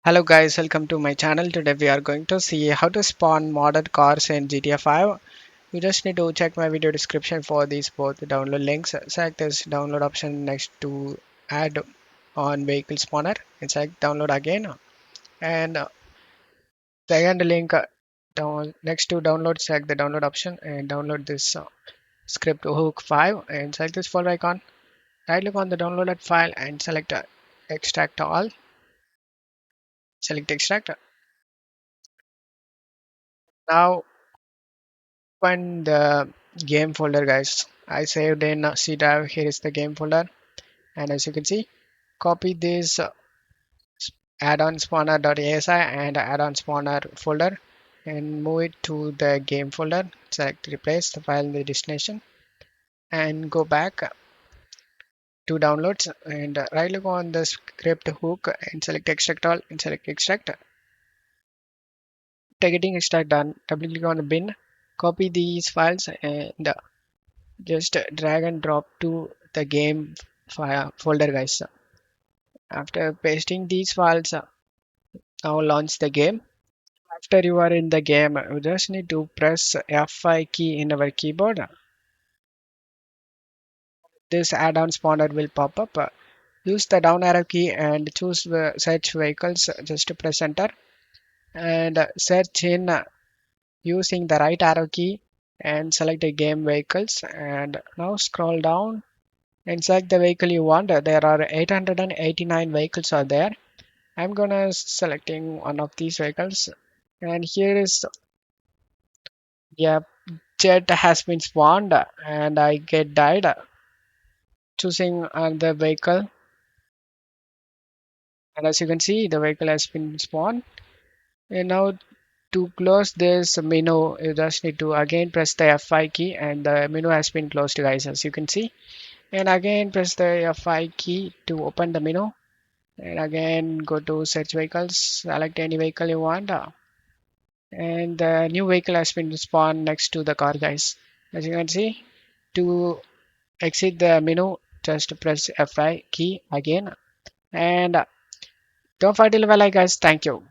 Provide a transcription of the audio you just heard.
Hello guys, welcome to my channel. Today we are going to see how to spawn modded cars in GTA 5. You just need to check my video description for these both download links. Select this download option next to add on vehicle spawner and select download again. And second link down next to download, select the download option and download this script hook 5 and select this folder icon. Right click on the downloaded file and select extract all. Select extract. Now open the game folder, guys. I saved in C drive. Here is the game folder, and as you can see, copy this add-on spawner.asi and add-on spawner folder and move it to the game folder. Select replace the file in the destination and go back to downloads and right click on the script hook and select extract all and select extract. Targeting extract done. Double click on the bin, copy these files and just drag and drop to the game file folder, guys. After pasting these files, now launch the game. After you are in the game, you just need to press F5 key in our keyboard. This add-on spawner will pop up. Use the down arrow key and choose search vehicles. Just press enter and search in using the right arrow key and select the game vehicles. And now scroll down and select the vehicle you want. There are 889 vehicles are there. I'm gonna selecting one of these vehicles, and here is, yeah, jet has been spawned and I get died. Choosing the vehicle, and as you can see the vehicle has been spawned. And now to close this menu you just need to again press the F5 key and the menu has been closed, guys, as you can see. And again press the F5 key to open the menu and again go to search vehicles, select any vehicle you want, and the new vehicle has been spawned next to the car, guys, as you can see. To exit the menu just press F5 key again and don't forget to leave a like, guys. Thank you.